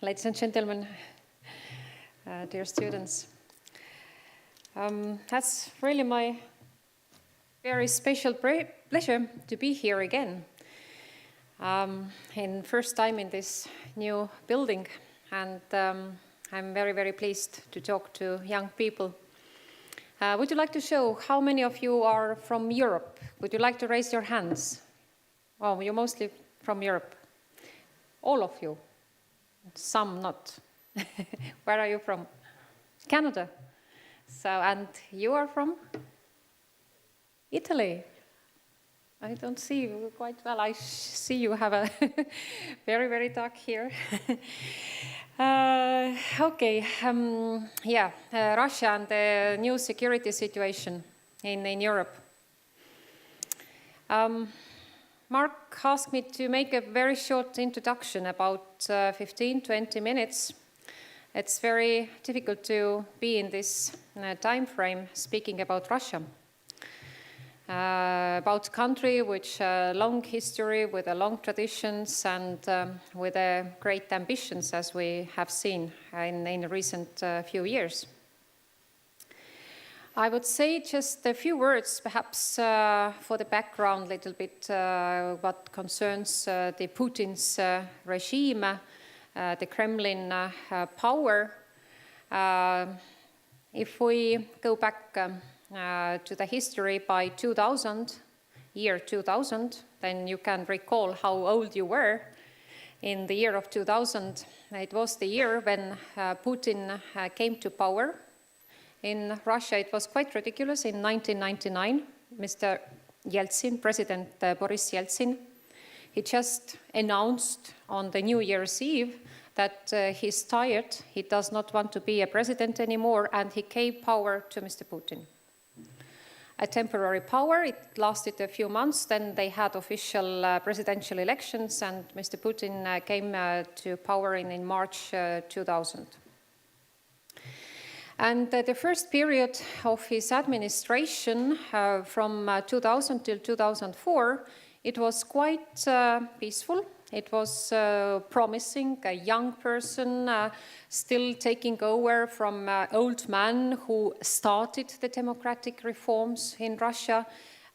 Ladies and gentlemen, dear students, that's really my very special pleasure to be here again. In first time in this new building, and I'm very, very pleased to talk to young people. Would you like to show how many of you are from Europe? Would you like to raise your hands? Oh, you're mostly from Europe. All of you. Some not. Where are you from? Canada. So, and you are from? Italy. I don't see you quite well. I see you have a very, very dark hair. Okay, Russia and the new security situation in Europe. Mark asked me to make a very short introduction, about 15-20 minutes. It's very difficult to be in this time frame speaking about Russia. About a country which long history, with a long traditions and with great ambitions, as we have seen in recent few years. I would say just a few words, perhaps, for the background, a little bit what concerns the Putin's regime, the Kremlin power. If we go back to the history by 2000, year 2000, then you can recall how old you were. In the year of 2000, it was the year when Putin came to power. In Russia, it was quite ridiculous. In 1999, Mr. Yeltsin, President Boris Yeltsin, he just announced on the New Year's Eve that he's tired, he does not want to be a president anymore, and he gave power to Mr. Putin. A temporary power, it lasted a few months, then they had official presidential elections, and Mr. Putin came to power in March 2000. And the first period of his administration, from 2000 till 2004, it was quite peaceful. It was promising, a young person still taking over from an old man who started the democratic reforms in Russia.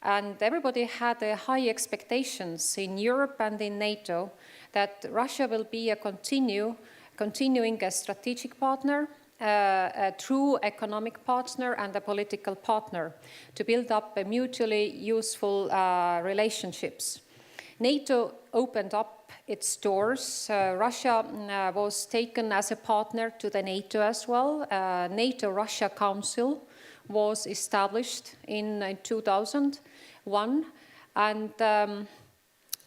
And everybody had high expectations in Europe and in NATO that Russia will be continuing a strategic partner, a true economic partner and a political partner to build up a mutually useful relationships. NATO opened up its doors. Russia was taken as a partner to the NATO as well. NATO-Russia Council was established in 2001, and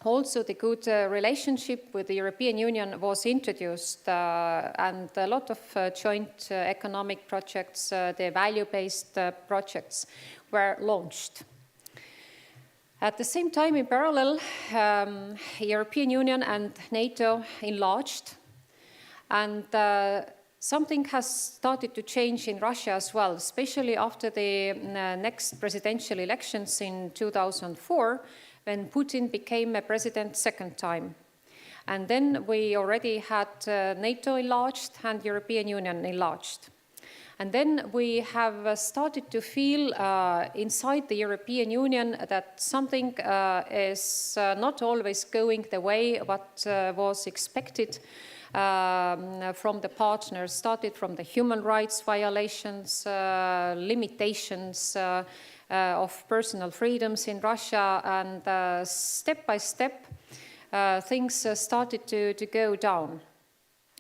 also the good relationship with the European Union was introduced, and a lot of joint economic projects, the value-based projects were launched. At the same time, in parallel, European Union and NATO enlarged, and something has started to change in Russia as well, especially after the next presidential elections in 2004, when Putin became a president second time. And then we already had NATO enlarged and European Union enlarged. And then we have started to feel inside the European Union that something is not always going the way what was expected from the partners, started from the human rights violations, limitations of personal freedoms in Russia, and step by step things started to go down.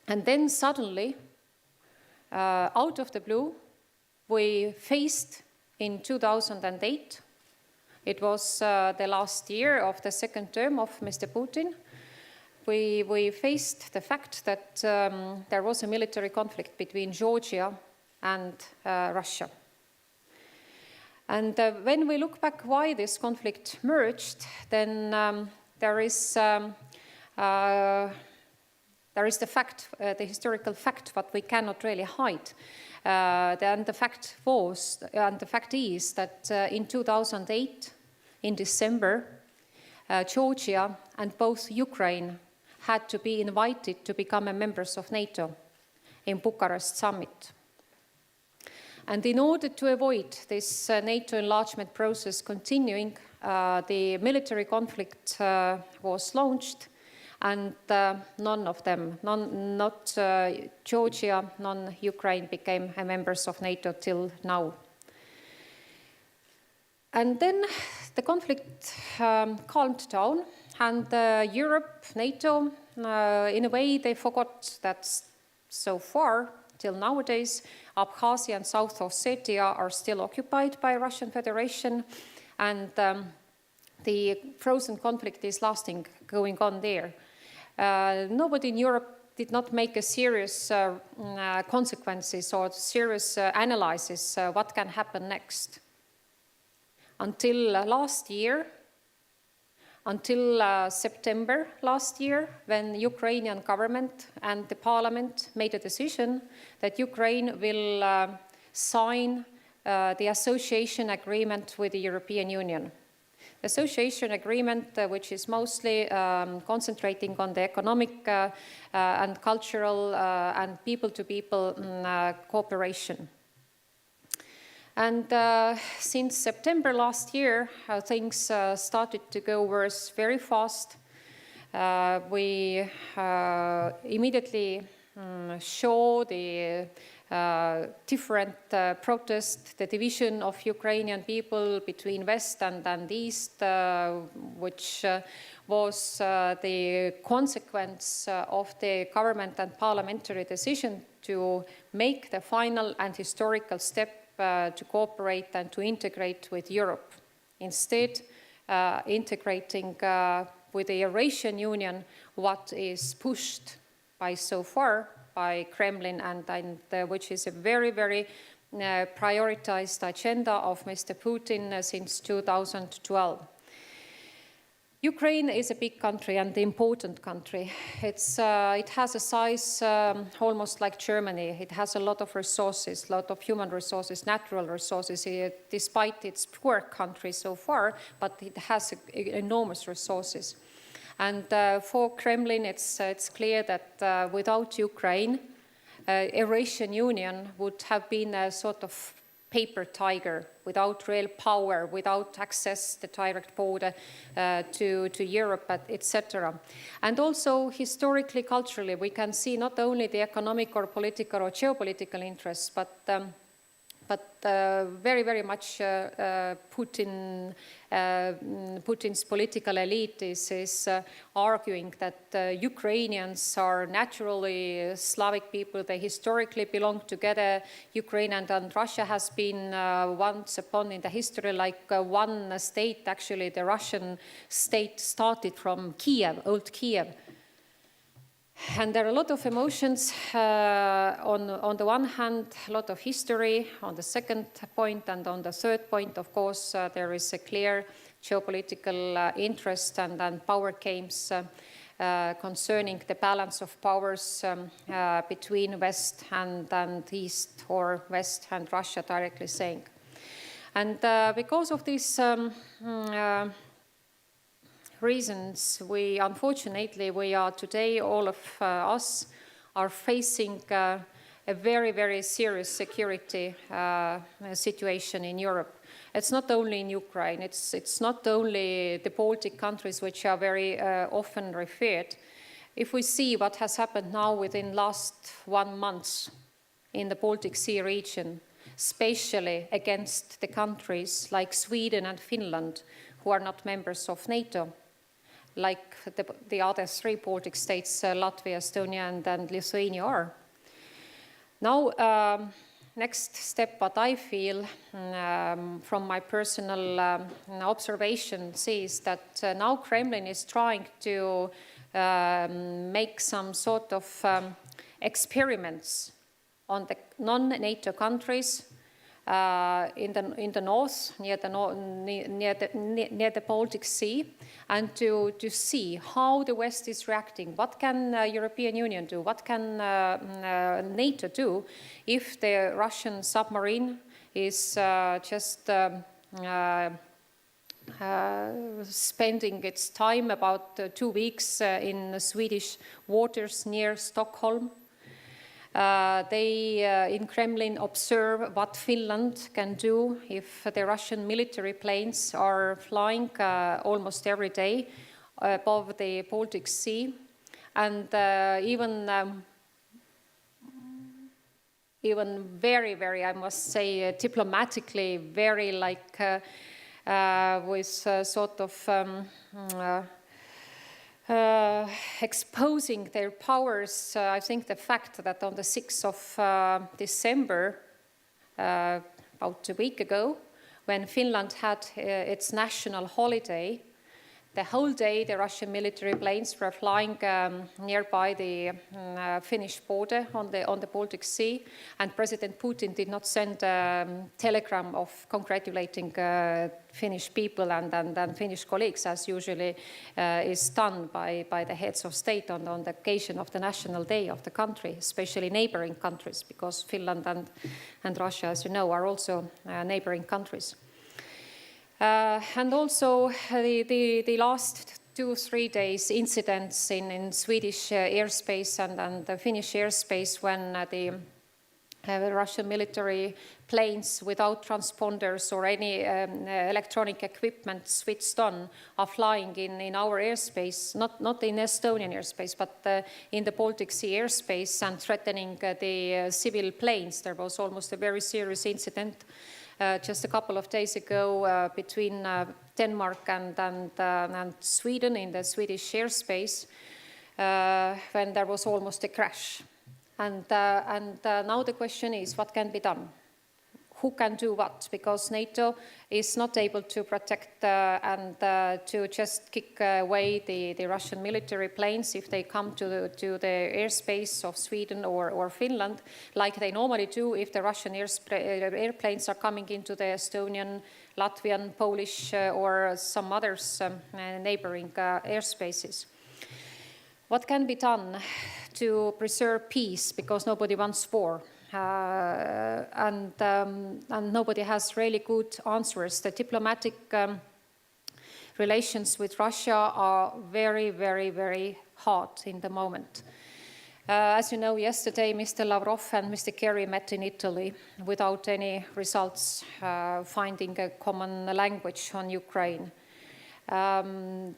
And then suddenly, out of the blue, we faced in 2008, it was the last year of the second term of Mr. Putin, we faced the fact that there was a military conflict between Georgia and Russia. And when we look back why this conflict emerged, then there is the fact, the historical fact, what we cannot really hide. And the fact is that in 2008, in December, Georgia and both Ukraine had to be invited to become a members of NATO in Bucharest summit. And in order to avoid this NATO enlargement process continuing, the military conflict was launched, and none of them, not Georgia, none Ukraine, became members of NATO till now. And then the conflict calmed down, and Europe, NATO, in a way, they forgot that so far, till nowadays, Abkhazia and South Ossetia are still occupied by Russian Federation, and the frozen conflict is lasting, going on there. Nobody in Europe did not make a serious consequences or serious analysis what can happen next. Until last year, until September last year, when the Ukrainian government and the parliament made a decision that Ukraine will sign the association agreement with the European Union. The association agreement, which is mostly concentrating on the economic and cultural and people-to-people cooperation. And since September last year, things started to go worse very fast. We immediately saw the different protests, the division of Ukrainian people between West and East, which was the consequence of the government and parliamentary decision to make the final and historical step to cooperate and to integrate with Europe. Instead, integrating with the Eurasian Union, what is pushed by so far by Kremlin, and which is a very, very prioritized agenda of Mr. Putin since 2012. Ukraine is a big country and an important country. It has a size almost like Germany. It has a lot of resources, a lot of human resources, natural resources, despite its poor country so far, but it has enormous resources. And for Kremlin, it's clear that without Ukraine, Eurasian Union would have been a sort of paper tiger, without real power, without access to direct border to Europe, etc. And also historically, culturally, we can see not only the economic or political or geopolitical interests, but very, very much Putin's political elite is arguing that Ukrainians are naturally Slavic people. They historically belong together. Ukraine and Russia has been once upon in the history like one state. Actually, the Russian state started from Kiev, old Kiev. And there are a lot of emotions on the one hand, a lot of history on the second point, and on the third point, of course, there is a clear geopolitical interest and power games concerning the balance of powers between West and East, or West and Russia, directly saying. And because of this reasons, unfortunately, we are today, all of us are facing a very, very serious security situation in Europe. It's not only in Ukraine, it's not only the Baltic countries, which are very often referred. If we see what has happened now within last 1 month in the Baltic Sea region, especially against the countries like Sweden and Finland, who are not members of NATO, like the other 3 Baltic states, Latvia, Estonia, and Lithuania are. Now, next step, what I feel from my personal observations is that now Kremlin is trying to make some sort of experiments on the non-NATO countries in the north, near the Baltic Sea, and to see how the West is reacting. What can European Union do? What can NATO do if the Russian submarine is just spending its time about 2 weeks in Swedish waters near Stockholm. They in Kremlin observe what Finland can do if the Russian military planes are flying almost every day above the Baltic Sea. And even very, very, I must say, diplomatically, very like with sort of exposing their powers. I think the fact that on the 6th of December, about a week ago, when Finland had its national holiday, the whole day the Russian military planes were flying nearby the Finnish border on the Baltic Sea, and President Putin did not send a telegram of congratulating Finnish people and Finnish colleagues, as usually is done by the heads of state on the occasion of the national day of the country, especially neighboring countries, because Finland and Russia, as you know, are also neighboring countries. And also the last 2-3 days incidents in Swedish airspace and the Finnish airspace when the Russian military planes without transponders or any electronic equipment switched on are flying in our airspace, not in Estonian airspace, but in the Baltic Sea airspace and threatening the civil planes. There was almost a very serious incident just a couple of days ago between Denmark and Sweden in the Swedish airspace when there was almost a crash. And now the question is, what can be done? Who can do what? Because NATO is not able to protect and to just kick away the Russian military planes if they come to the airspace of Sweden or Finland, like they normally do if the Russian airplanes are coming into the Estonian, Latvian, Polish, or some others neighboring airspaces. What can be done to preserve peace? Because nobody wants war. And nobody has really good answers. The diplomatic relations with Russia are very, very, very hard in the moment. As you know, yesterday Mr. Lavrov and Mr. Kerry met in Italy without any results, finding a common language on Ukraine.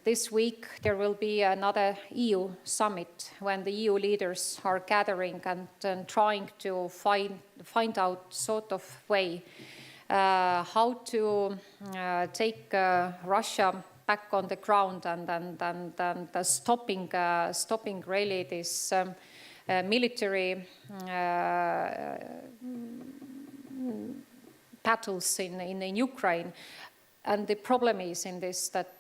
This week there will be another EU summit when the EU leaders are gathering and trying to find out sort of way how to take Russia back on the ground and stopping really this military battles in Ukraine. And the problem is in this that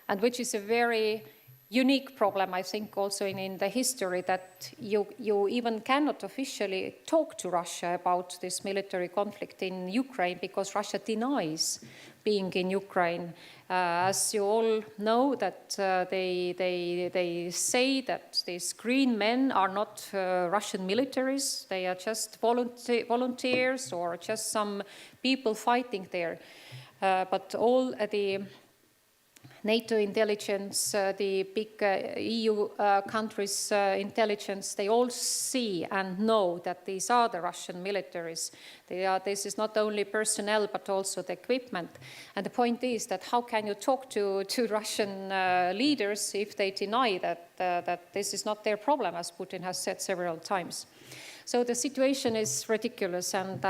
and which is a very unique problem, I think, also in the history, that you even cannot officially talk to Russia about this military conflict in Ukraine because Russia denies being in Ukraine. As you all know, that they say that these green men are not Russian militaries, they are just volunteers or just some people fighting there. But all the NATO intelligence, the big EU countries' intelligence, they all see and know that these are the Russian militaries. This is not only personnel, but also the equipment. And the point is that how can you talk to Russian leaders if they deny that this is not their problem, as Putin has said several times. So the situation is ridiculous and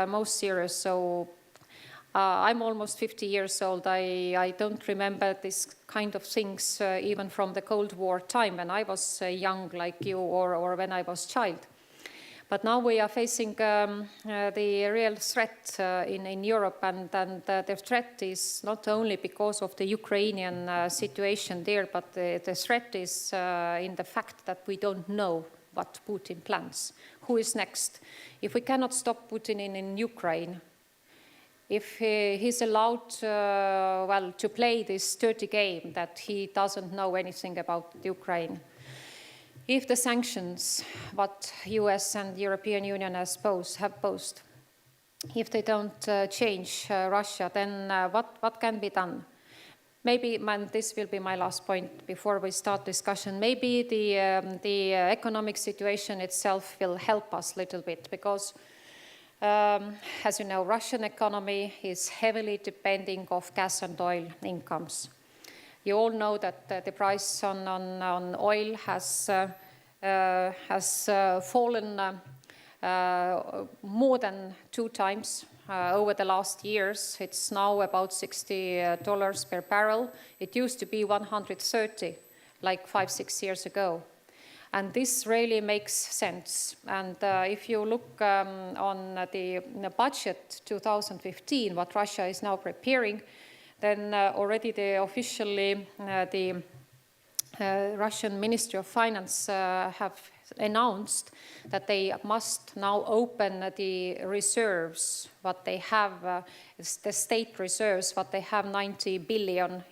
most serious. So I'm almost 50 years old. I don't remember this kind of things even from the Cold War time when I was young like you or when I was child. But now we are facing the real threat in Europe, and the threat is not only because of the Ukrainian situation there, but the threat is in the fact that we don't know what Putin plans. Who is next? If we cannot stop Putin in Ukraine, if he's allowed to play this dirty game that he doesn't know anything about Ukraine, if the sanctions what US and European Union have posed, if they don't change Russia, then what can be done? Maybe this will be my last point before we start discussion. Maybe the economic situation itself will help us a little bit because, as you know, Russian economy is heavily depending of gas and oil incomes. You all know that the price on oil has fallen more than 2 times over the last years. It's now about $60 per barrel. It used to be 130 like 5-6 years ago. And this really makes sense. And if you look on the budget 2015, what Russia is now preparing, then already officially the Russian Ministry of Finance have announced that they must now open the reserves, what they have, the state reserves, what they have, $90 billion.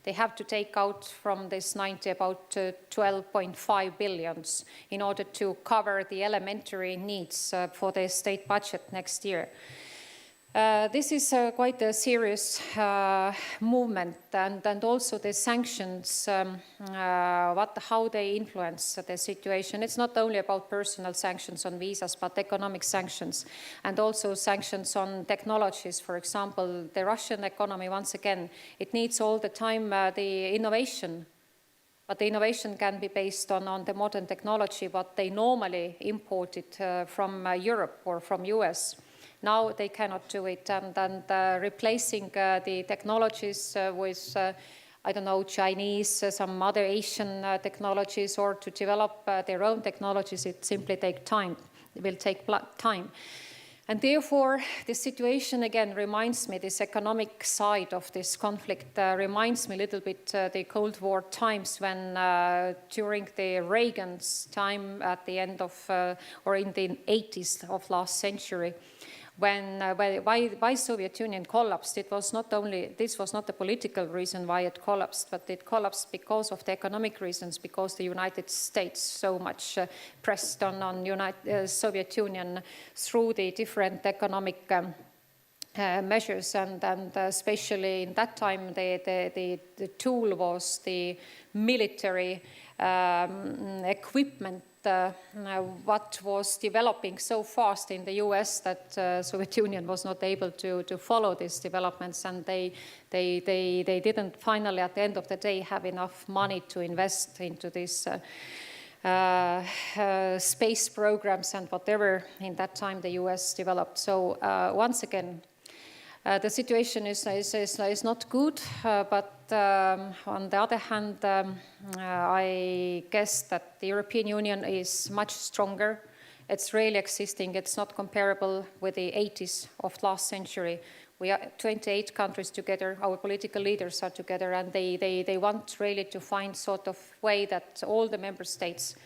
They have to take out from this 90 about 12.5 billions in order to cover the elementary needs for the state budget next year. This is quite a serious movement, and also the sanctions, how they influence the situation. It's not only about personal sanctions on visas, but economic sanctions, and also sanctions on technologies. For example, the Russian economy, once again, it needs all the time the innovation. But the innovation can be based on the modern technology, what they normally imported from Europe or from US. Now they cannot do it, and replacing the technologies with, I don't know, Chinese, some other Asian technologies, or to develop their own technologies, it simply takes time. It will take time. And therefore, this situation again reminds me, this economic side of this conflict reminds me a little bit the Cold War times when during the Reagan's time at the end of, or in the 80s of last century, why Soviet Union collapsed. It was not only, this was not the political reason why it collapsed, but it collapsed because of the economic reasons, because the United States so much pressed on Soviet Union through the different economic measures, and especially in that time the tool was the military equipment. What was developing so fast in the US that Soviet Union was not able to follow these developments, and they didn't finally at the end of the day have enough money to invest into these space programs and whatever in that time the US developed. So once again, the situation is not good, but on the other hand, I guess that the European Union is much stronger. It's really existing. It's not comparable with the 80s of last century. We are 28 countries together. Our political leaders are together, and they want really to find sort of way that all the member states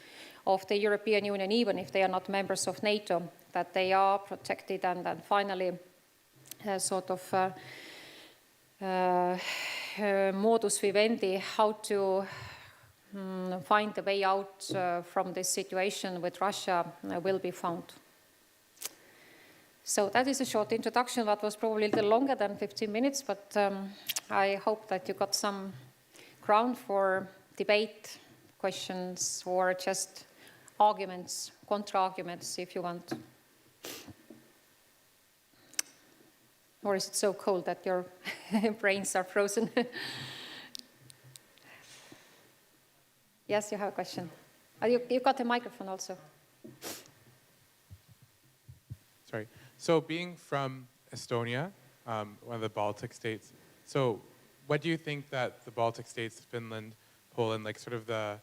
of the European Union, even if they are not members of NATO, that they are protected, and finally sort of modus vivendi, how to find the way out from this situation with Russia will be found. So that is a short introduction that was probably a little longer than 15 minutes, but I hope that you got some ground for debate, questions, or just arguments, counter-arguments if you want. Or is it so cold that your brains are frozen? Yes, you have a question. You got a microphone also. Sorry. So being from Estonia, one of the Baltic states, so what do you think that the Baltic states, Finland, Poland, like sort of the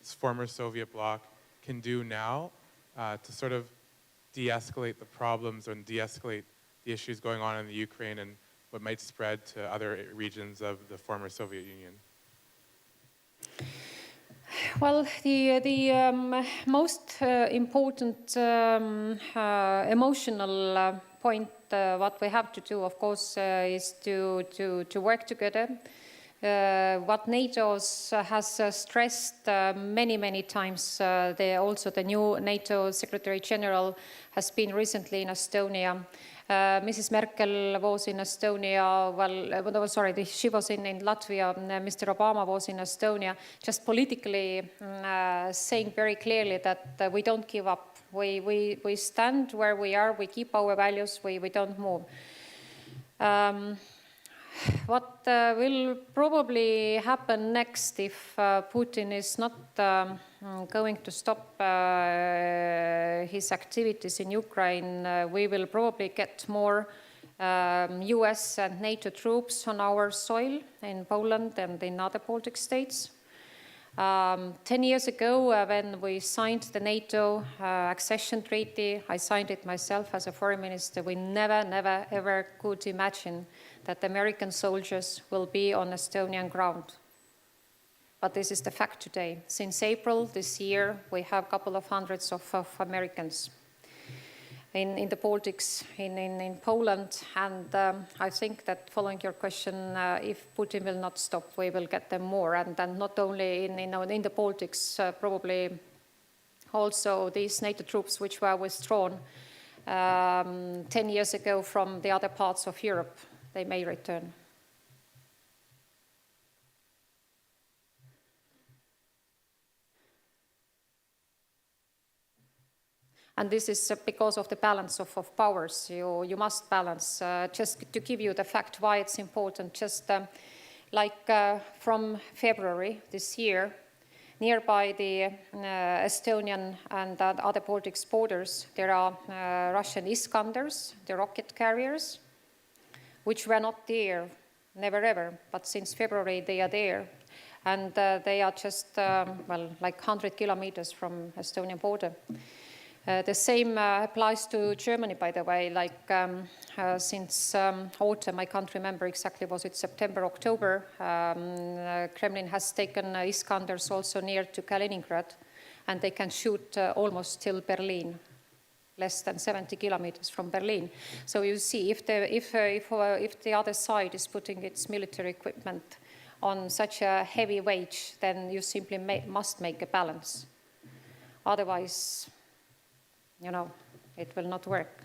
former Soviet bloc, can do now to sort of de-escalate the problems and de-escalate the issues going on in the Ukraine and what might spread to other regions of the former Soviet Union? Well, the most important emotional point what we have to do, of course, is to work together what NATO has stressed many times, also the new NATO Secretary General has been recently in Estonia. Mrs. Merkel was in Estonia, she was in Latvia, Mr. Obama was in Estonia, just politically saying very clearly that we don't give up. We stand where we are, we keep our values, we don't move. What will probably happen next if Putin is not going to stop his activities in Ukraine, we will probably get more US and NATO troops on our soil in Poland and in other Baltic states. 10 years ago, when we signed the NATO accession treaty, I signed it myself as a foreign minister, we never, ever could imagine that American soldiers will be on Estonian ground. But this is the fact today. Since April this year, we have a couple of hundreds of Americans in the Baltics, in Poland, and I think that following your question, if Putin will not stop, we will get them more, and not only in the Baltics, probably also these NATO troops which were withdrawn 10 years ago from the other parts of Europe, they may return. And this is because of the balance of powers. You must balance. Just to give you the fact why it's important, just from February this year, nearby the Estonian and other Baltic borders, there are Russian Iskanders, the rocket carriers, which were not there, never ever, but since February they are there. And they are just, like 100 kilometers from Estonian border. The same applies to Germany, by the way, since autumn, I can't remember exactly, was it September, October, Kremlin has taken Iskanders also near to Kaliningrad, and they can shoot almost till Berlin, less than 70 kilometers from Berlin. So you see, if the other side is putting its military equipment on such a heavy wage, then you simply must make a balance. Otherwise, it will not work.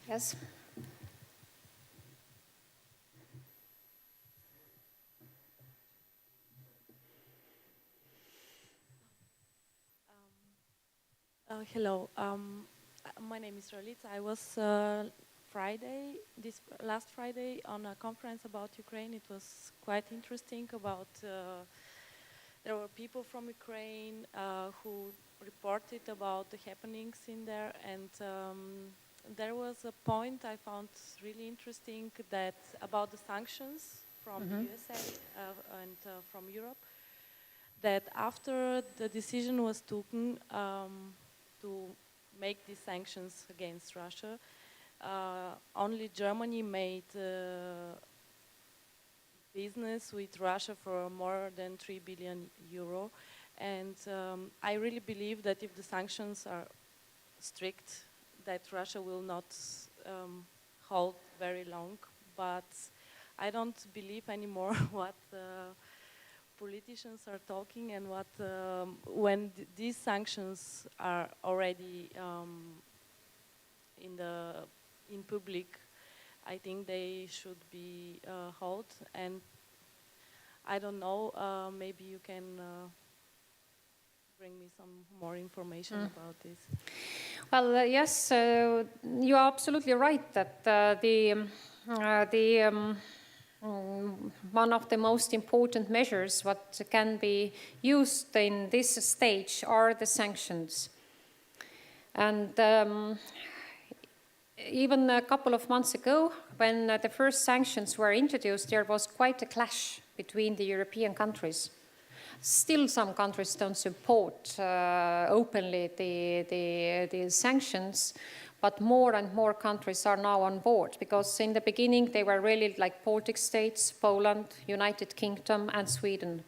Yes? Hello. My name is Rolita. I was last Friday on a conference about Ukraine. It was quite interesting there were people from Ukraine who reported about the happenings in there, and there was a point I found really interesting about the sanctions from the USA and from Europe, that after the decision was taken to make these sanctions against Russia, only Germany made business with Russia for more than 3 billion euro. And I really believe that if the sanctions are strict, that Russia will not hold very long. But I don't believe anymore what politicians are talking, and when these sanctions are already in public, I think they should be held. And I don't know, maybe you can bring me some more information about this. Well, yes, you are absolutely right that one of the most important measures what can be used in this stage are the sanctions. And even a couple of months ago, when the first sanctions were introduced, there was quite a clash between the European countries. Still, some countries don't support openly the sanctions, but more and more countries are now on board, because in the beginning they were really like Baltic states, Poland, United Kingdom, and Sweden.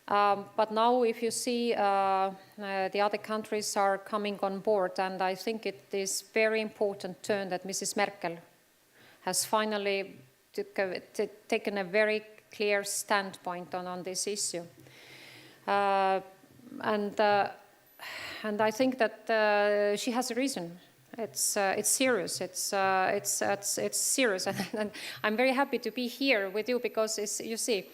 But now if you see the other countries are coming on board, and I think it is very important turn that Mrs. Merkel has finally taken a very clear standpoint on this issue. And I think that she has a reason. It's serious. It's serious, and I'm very happy to be here with you because you see,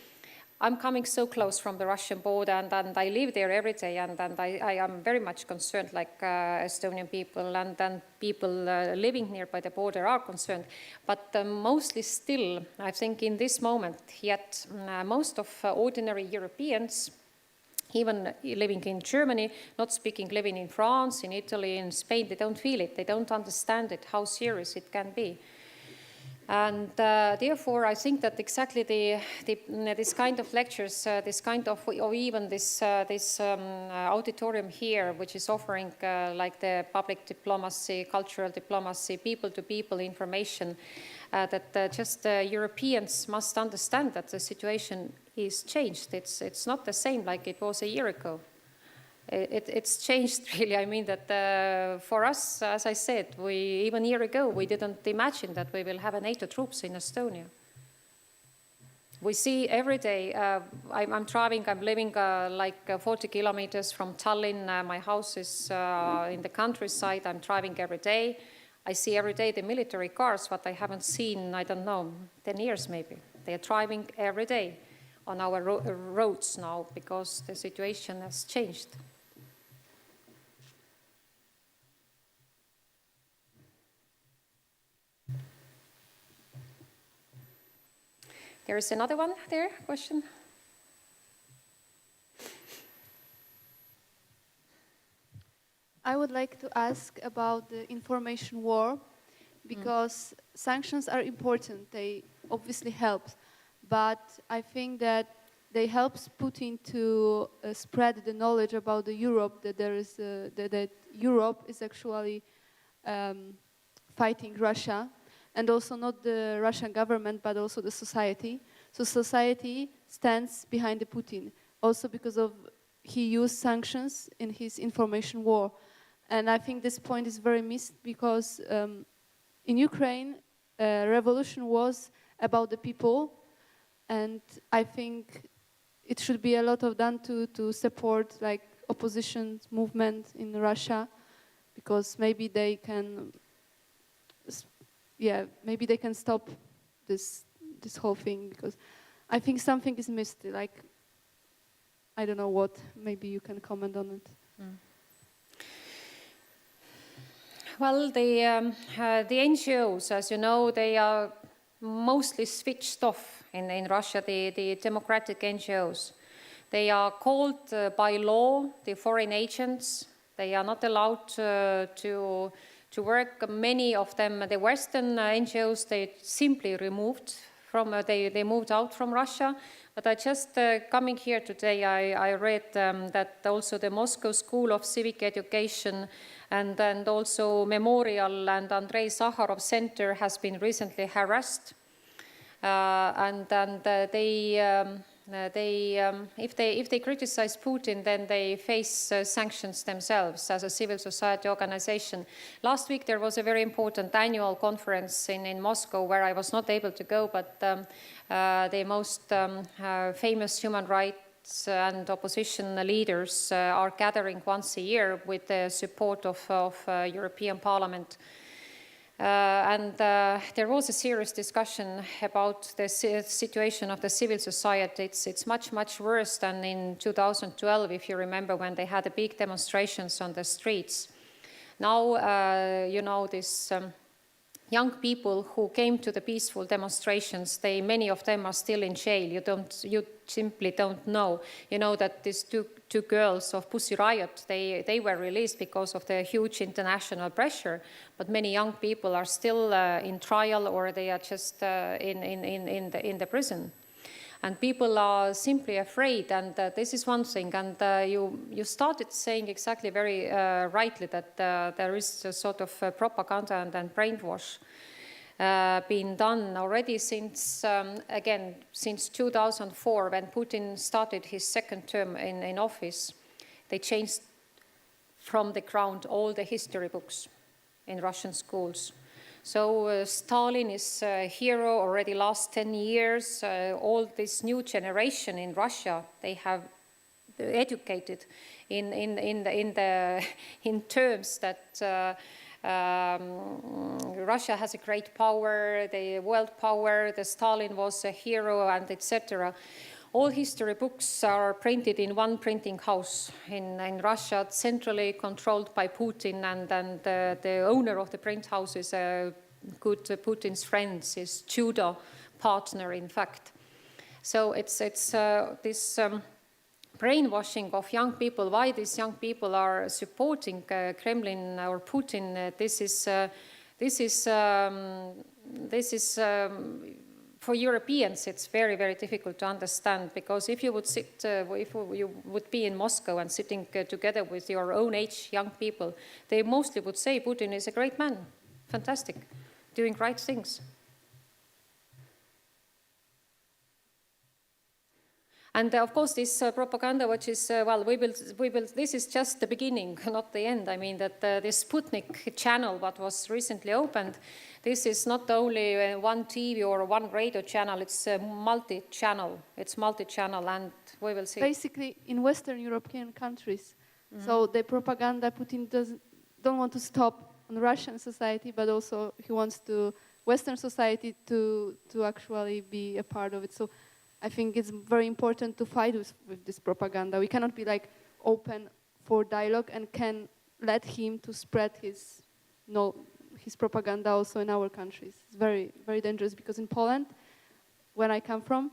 I'm coming so close from the Russian border, and I live there every day, and I am very much concerned, like Estonian people and people living nearby the border are concerned. But mostly still, I think in this moment, yet most of ordinary Europeans, even living in Germany, not speaking, living in France, in Italy, in Spain, they don't feel it. They don't understand it, how serious it can be. And therefore, I think that exactly this kind of lectures, this kind of, or even this auditorium here, which is offering like the public diplomacy, cultural diplomacy, people-to-people information, that just Europeans must understand that the situation is changed. It's not the same like it was a year ago. It's changed really. I mean that for us, as I said, even a year ago, we didn't imagine that we will have NATO troops in Estonia. We see every day, I'm driving, I'm living like 40 kilometers from Tallinn. My house is in the countryside. I'm driving every day. I see every day the military cars, what I haven't seen, I don't know, 10 years maybe. They are driving every day on our roads now because the situation has changed. There is another one there, question? I would like to ask about the information war, because sanctions are important. They obviously help, but I think that they help Putin to spread the knowledge about the Europe, that there is that Europe is actually fighting Russia. And also not the Russian government, but also the society. So society stands behind the Putin, also because of he used sanctions in his information war. And I think this point is very missed because in Ukraine, revolution was about the people. And I think it should be a lot of done to support like opposition movement in Russia, because maybe they can maybe they can stop this whole thing, because I think something is missed. Like, I don't know what. Maybe you can comment on it. Well, the NGOs, as you know, they are mostly switched off in Russia. The democratic NGOs, they are called by law the foreign agents. They are not allowed to work. Many of them, the Western NGOs, they simply removed from, they moved out from Russia. But I just, coming here today, I read that also the Moscow School of Civic Education and also Memorial and Andrei Sakharov Center has been recently harassed. If they criticize Putin, then they face sanctions themselves as a civil society organization. Last week there was a very important annual conference in Moscow where I was not able to go, but the most famous human rights and opposition leaders are gathering once a year with the support of European Parliament. There was a serious discussion about the situation of the civil society. It's much, much worse than in 2012, if you remember, when they had the big demonstrations on the streets. Now, you know, these young people who came to the peaceful demonstrations, many of them are still in jail. You simply don't know. You know that these two girls of Pussy Riot, they were released because of the huge international pressure, but many young people are still in trial, or they are just in the prison. And people are simply afraid, and this is one thing. And you started saying exactly very rightly that there is a sort of propaganda and brainwash. been done already since, again, since 2004, when Putin started his second term in office. They changed from the ground all the history books in Russian schools. So Stalin is a hero already last 10 years. All this new generation in Russia, they have educated in terms that Russia has a great power, the world power, the Stalin was a hero, and etc. All history books are printed in one printing house in Russia, centrally controlled by Putin, and the owner of the print house is a good Putin's friend, his judo partner, in fact. So it's this brainwashing of young people, why these young people are supporting Kremlin or Putin. This is for Europeans, it's very, very difficult to understand, because if you would sit, if you would be in Moscow and sitting together with your own age young people, they mostly would say Putin is a great man, fantastic, doing right things. And of course, this propaganda, which is, well, we will, this is just the beginning, not the end. I mean, that this Sputnik channel, what was recently opened, this is not only one TV or one radio channel, it's multi-channel. It's multi-channel, and we will see. Basically, in Western European countries, so the propaganda, Putin don't want to stop on Russian society, but also he wants to Western society to actually be a part of it. So I think it's very important to fight with this propaganda. We cannot be like open for dialogue and can let him to spread his propaganda also in our countries. It's very, very dangerous, because in Poland, when I come from,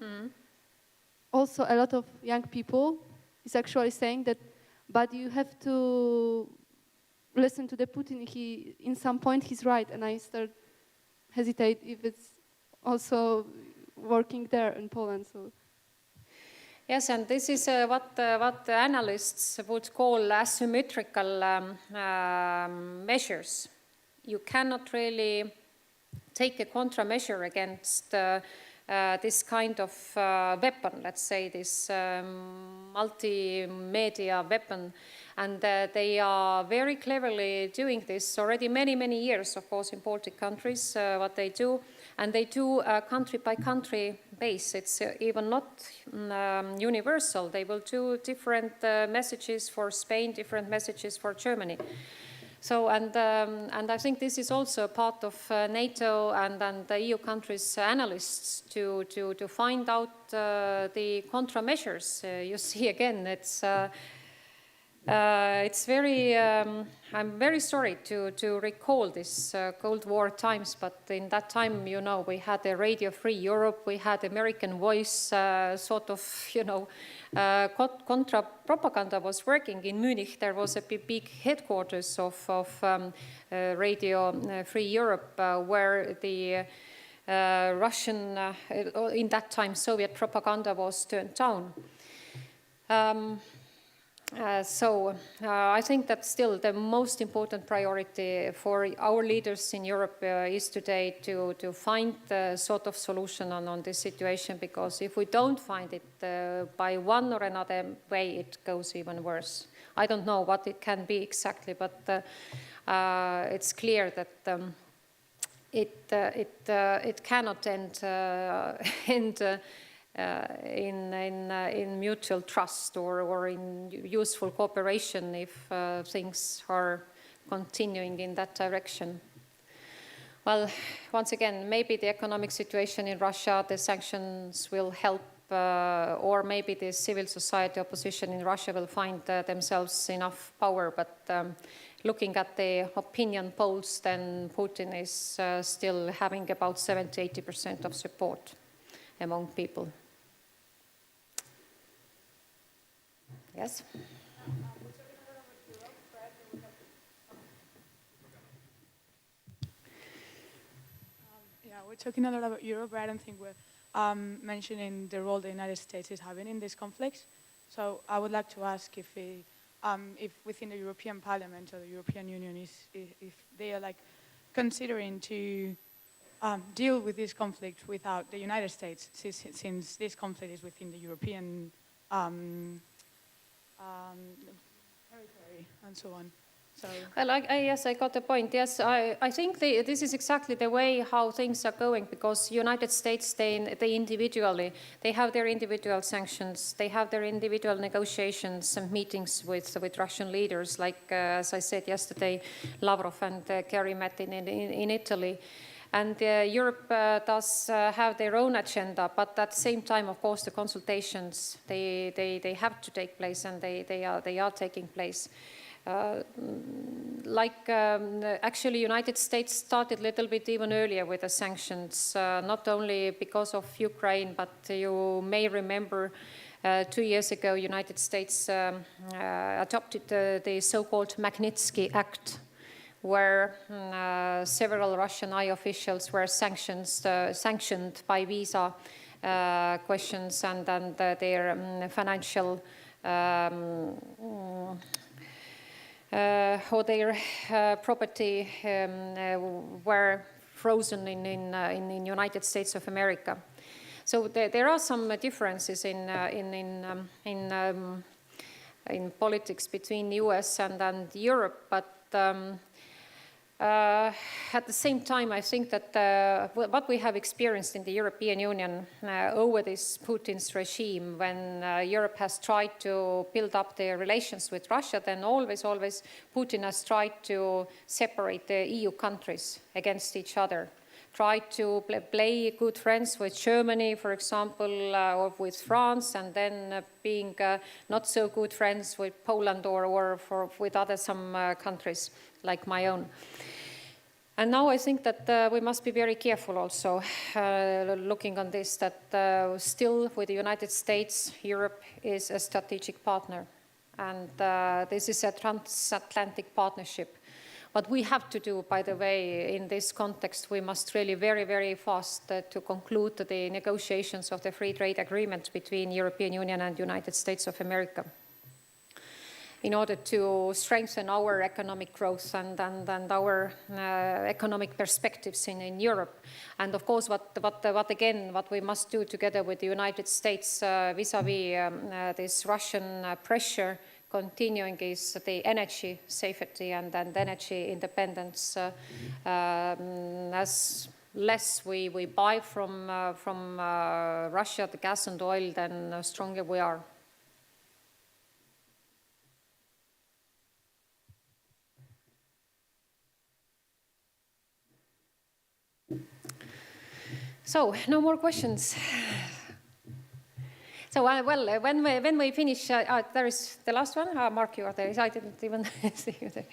also a lot of young people is actually saying that, but you have to listen to the Putin. In some point he's right, and I start hesitate if it's also working there in Poland. So. Yes, and this is what the analysts would call asymmetrical measures. You cannot really take a countermeasure against this kind of weapon, let's say this multimedia weapon. And they are very cleverly doing this already many, many years, of course, in Baltic countries, what they do. And they do country by country base. It's even not universal. They will do different messages for Spain, different messages for Germany. So, and I think this is also part of NATO and the EU countries' analysts to find out the countermeasures. You see, again, it's very, I'm very sorry to recall this Cold War times, but in that time, you know, we had a Radio Free Europe, we had American Voice, sort of, you know, contra-propaganda was working in Munich. There was a big headquarters of Radio Free Europe where the Russian, in that time, Soviet propaganda was turned down. So I think that still the most important priority for our leaders in Europe is today to find the sort of solution on this situation, because if we don't find it by one or another way, it goes even worse. I don't know what it can be exactly, but it's clear that it cannot end in mutual trust or in useful cooperation if things are continuing in that direction. Well, once again, maybe the economic situation in Russia, the sanctions will help, or maybe the civil society opposition in Russia will find themselves enough power, but looking at the opinion polls, then Putin is still having about 70–80% of support among people. Yes? We're talking a lot about Europe, but I don't think we're mentioning the role the United States is having in this conflict. So I would like to ask if within the European Parliament or the European Union if they are like considering to deal with this conflict without the United States, since this conflict is within the European territory and so on. So. Well, yes, I got the point. Yes, I think this is exactly the way how things are going, because United States, they individually, they have their individual sanctions, they have their individual negotiations and meetings with Russian leaders, like, as I said yesterday, Lavrov and Kerry met in Italy. And Europe does have their own agenda, but at the same time, of course, the consultations, they have to take place, and they are taking place. Actually, United States started a little bit even earlier with the sanctions, not only because of Ukraine, but you may remember 2 years ago, United States adopted the so-called Magnitsky Act, where several Russian high officials were sanctioned by visa questions and their financial or their property were frozen in United States of America. So there are some differences in politics between US and Europe, but at the same time, I think that what we have experienced in the European Union over this Putin's regime, when Europe has tried to build up their relations with Russia, then always Putin has tried to separate the EU countries against each other. Tried to play good friends with Germany, for example, or with France, and then being not so good friends with Poland or with other some countries like my own. And now I think that we must be very careful also looking on this, that still with the United States, Europe is a strategic partner. And this is a transatlantic partnership. What we have to do, by the way, in this context, we must really very, very fast to conclude the negotiations of the free trade agreement between European Union and United States of America, in order to strengthen our economic growth and our economic perspectives in Europe. And of course, what we must do together with the United States vis-a-vis this Russian pressure continuing is the energy safety and energy independence. As less we buy from Russia, the gas and oil, then stronger we are. So, no more questions. So, when we finish, there is the last one. Mark, you are there. I didn't even see you there.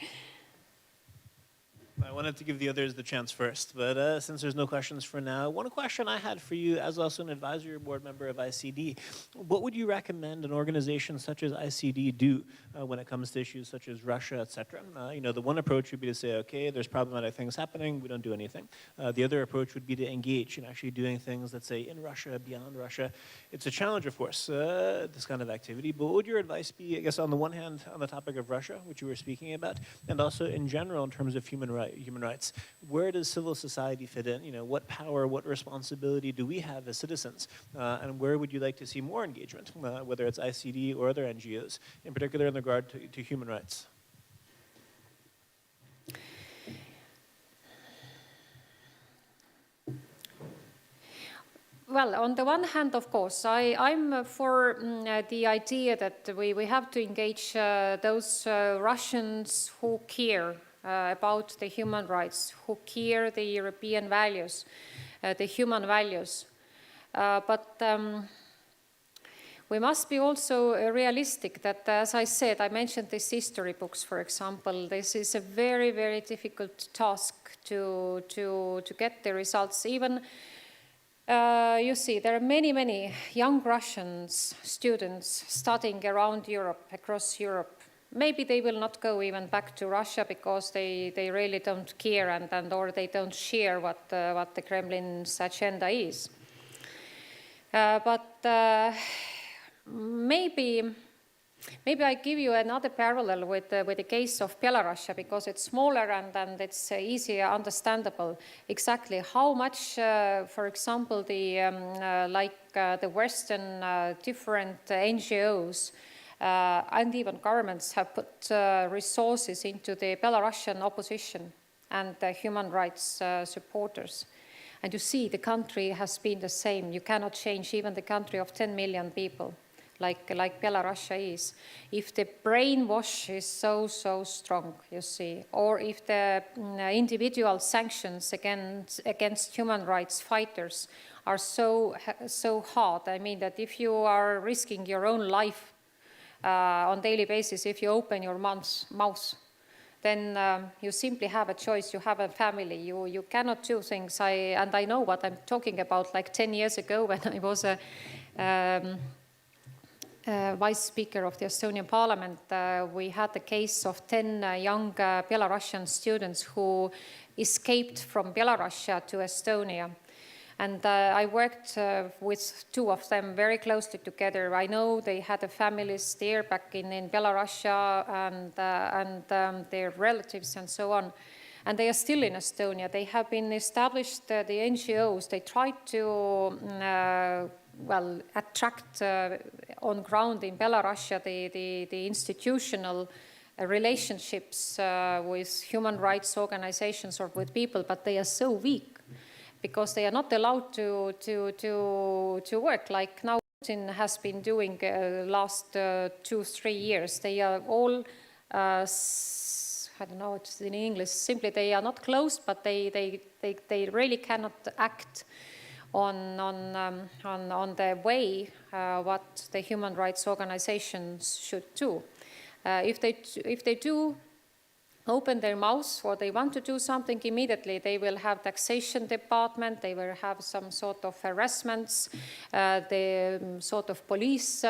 I wanted to give the others the chance first, but since there's no questions for now, one question I had for you as also an advisory board member of ICD, what would you recommend an organization such as ICD do when it comes to issues such as Russia, etc.? The one approach would be to say, okay, there's problematic things happening, we don't do anything. The other approach would be to engage in actually doing things, let's say, in Russia, beyond Russia. It's a challenge, of course, this kind of activity, but what would your advice be, I guess, on the one hand, on the topic of Russia, which you were speaking about, and also in general in terms of human rights? Where does civil society fit in? What power, what responsibility do we have as citizens? And where would you like to see more engagement, whether it's ICD or other NGOs, in particular in regard to human rights? Well, on the one hand, of course, I'm for the idea that we have to engage those Russians who care about the human rights, who care the European values, the human values. But we must be also realistic that, as I said, I mentioned these history books, for example. This is a very, very difficult task to get the results. Even, you see, there are many, many young Russians, students studying around Europe, across Europe. Maybe they will not go even back to Russia because they really don't care or they don't share what the Kremlin's agenda is. But maybe Maybe I give you another parallel with the case of Belarus, because it's smaller and it's easier understandable exactly how much, for example, the Western different NGOs and even governments have put resources into the Belarusian opposition and the human rights supporters. And you see, the country has been the same. You cannot change even the country of 10 million people, like Belarus is. If the brainwash is so strong, you see, or if the individual sanctions against human rights fighters are so hard, I mean that if you are risking your own life on daily basis, if you open your mouth, then you simply have a choice. You have a family. You cannot do things. And I know what I'm talking about. Like 10 years ago, when I was a vice speaker of the Estonian parliament, we had the case of 10 young Belarusian students who escaped from Belarus to Estonia. And I worked with two of them very closely together. I know they had families there back in Belarus and their relatives and so on. And they are still in Estonia. They have been established, the NGOs. They tried to attract on ground in Belarus the institutional relationships with human rights organizations or with people, but they are so weak because they are not allowed to work like now Putin has been doing last 2-3 years. They are all, I don't know it's in English, simply they are not closed, but they really cannot act on the way what the human rights organizations should do. If they do open their mouths or they want to do something immediately, they will have taxation department, they will have some sort of harassments, the sort of police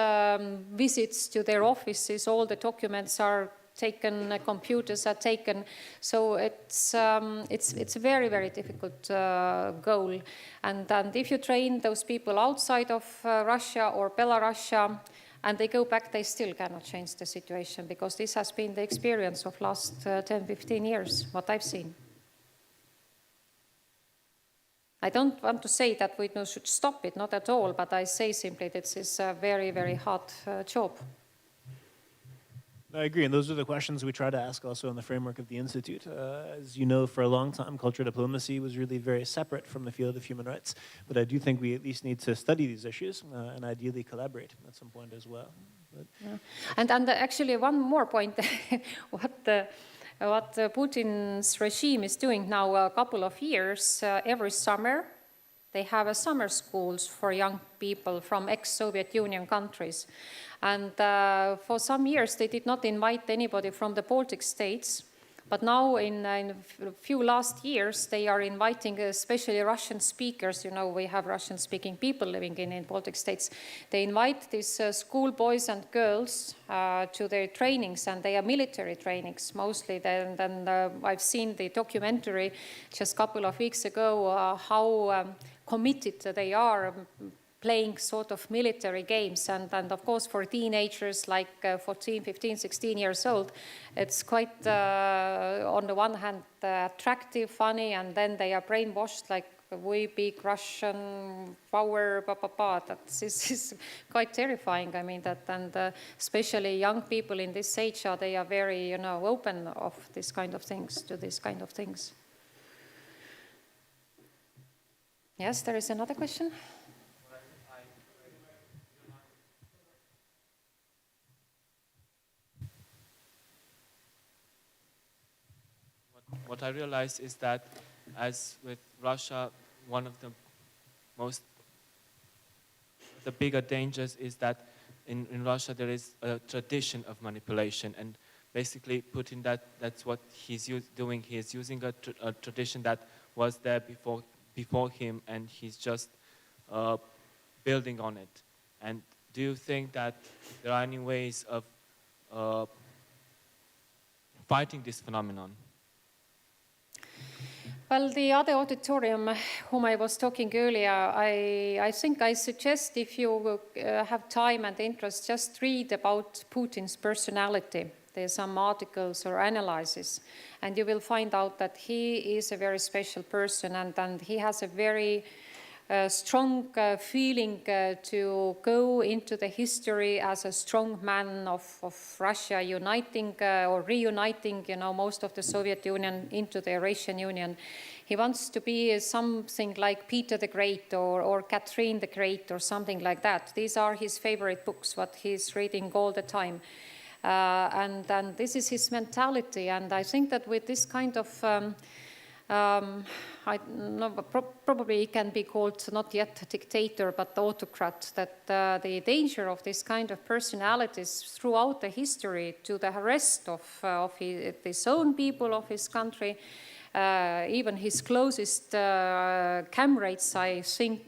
visits to their offices, all the documents are taken, computers are taken. So it's a very, very difficult goal. And if you train those people outside of Russia or Belarus, and they go back, they still cannot change the situation, because this has been the experience of last 10-15 years, what I've seen. I don't want to say that we should stop it, not at all, but I say simply that this is a very, very hard job. I agree, and those are the questions we try to ask also in the framework of the Institute. As you know, for a long time, culture diplomacy was really very separate from the field of human rights, but I do think we at least need to study these issues and ideally collaborate at some point as well. Yeah. And actually one more point, what Putin's regime is doing now a couple of years, every summer, they have summer schools for young people from ex-Soviet Union countries. And for some years, they did not invite anybody from the Baltic states. But now, in a few last years, they are inviting especially Russian speakers. You know, we have Russian-speaking people living in Baltic states. They invite these school boys and girls to their trainings, and they are military trainings mostly. Then I've seen the documentary just a couple of weeks ago, how committed they are playing sort of military games. And of course, for teenagers like 14, 15, 16 years old, it's quite, on the one hand, attractive, funny, and then they are brainwashed like we big Russian power, This is quite terrifying. I mean, that, and especially young people in this age, they are very, open of this kind of things, to this kind of things. Yes, there is another question. What I realized is that, as with Russia, one of the bigger dangers is that in Russia there is a tradition of manipulation, and basically Putin, that's what he's doing. He is using a tradition that was there before him, and he's just building on it. And do you think that there are any ways of fighting this phenomenon? Well, the other auditorium whom I was talking earlier, I think I suggest if you have time and interest, just read about Putin's personality. There's some articles or analysis, and you will find out that he is a very special person, and he has a very strong feeling to go into the history as a strong man of Russia uniting or reuniting, most of the Soviet Union into the Eurasian Union. He wants to be something like Peter the Great or Catherine the Great or something like that. These are his favorite books, what he's reading all the time. And this is his mentality. And I think that with this kind of probably he can be called not yet a dictator, but autocrat, that the danger of this kind of personalities throughout the history to the rest of his own people, of his country, even his closest comrades, I think,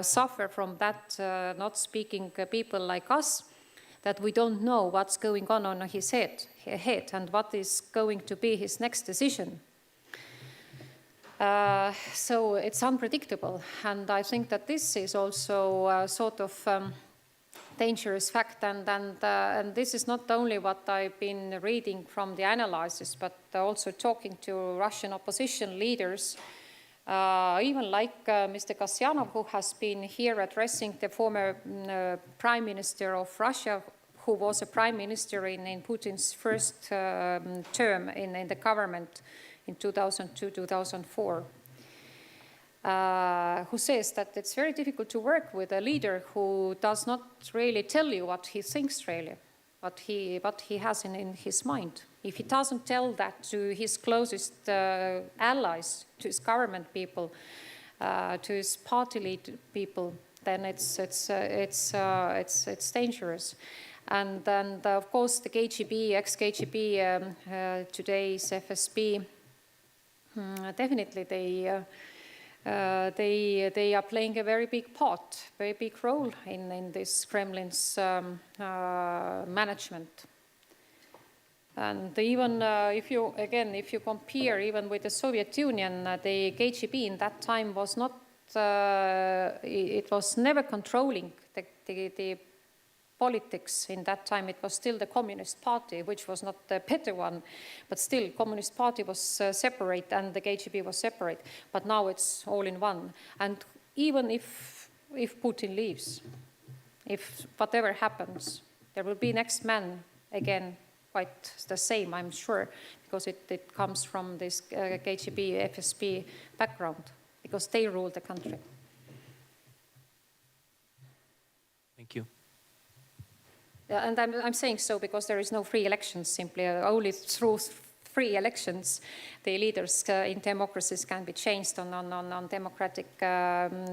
suffer from that, not speaking people like us, that we don't know what's going on his head and what is going to be his next decision. So it's unpredictable, and I think that this is also a sort of dangerous fact, and this is not only what I've been reading from the analysis, but also talking to Russian opposition leaders, even like Mr. Kasyanov, who has been here addressing the former Prime Minister of Russia, who was a Prime Minister in Putin's first term in the government in 2002-2004, who says that it's very difficult to work with a leader who does not really tell you what he thinks really, what he has in his mind. If he doesn't tell that to his closest allies, to his government people, to his party lead people, then it's dangerous. And then, of course, the KGB, ex-KGB, today's FSB, definitely they are playing a very big part, very big role in this Kremlin's management. And even if you compare even with the Soviet Union, the KGB in that time was not, it was never controlling the politics in that time. It was still the Communist Party, which was not the better one, but still Communist Party was separate and the KGB was separate. But now it's all in one. And even if Putin leaves, if whatever happens, there will be next man again, quite the same, I'm sure, because it comes from this KGB, FSB background, because they rule the country. Thank you. And I'm saying so because there is no free elections, simply only through free elections the leaders in democracies can be changed on democratic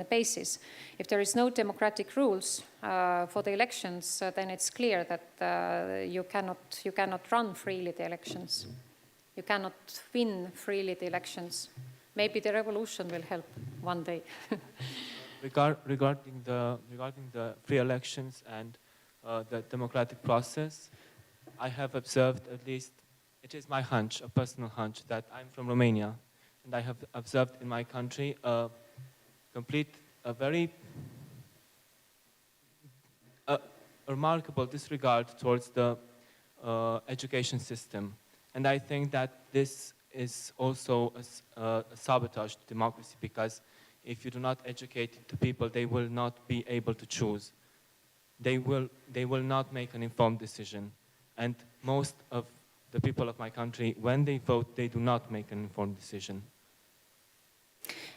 basis. If there is no democratic rules for the elections, then it's clear that you cannot run freely the elections. You cannot win freely the elections. Maybe the revolution will help one day. Regarding the free elections and the democratic process, I have observed, at least it is my hunch, a personal hunch, that I'm from Romania, and I have observed in my country a very remarkable disregard towards the education system. And I think that this is also a sabotage to democracy, because if you do not educate the people, they will not be able to choose. They will not make an informed decision. And most of the people of my country, when they vote, they do not make an informed decision.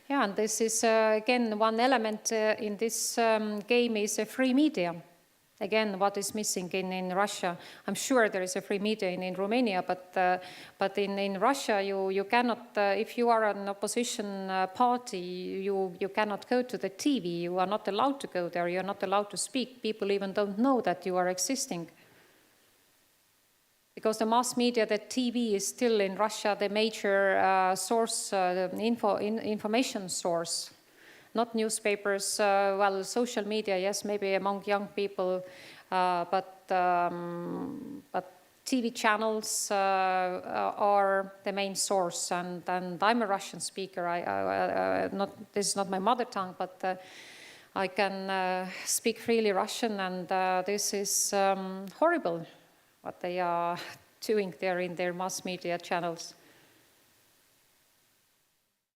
Yeah, and this is, again, one element in this game is a free media. Again, what is missing in Russia? I'm sure there is a free media in Romania, but in Russia, you cannot, if you are an opposition party, you cannot go to the TV. You are not allowed to go there. You're not allowed to speak. People even don't know that you are existing. Because the mass media, the TV is still in Russia the major source, information source. Not newspapers, well, social media, yes, maybe among young people, but TV channels are the main source, and I'm a Russian speaker. This is not my mother tongue, but I can speak freely Russian, and this is horrible what they are doing there in their mass media channels.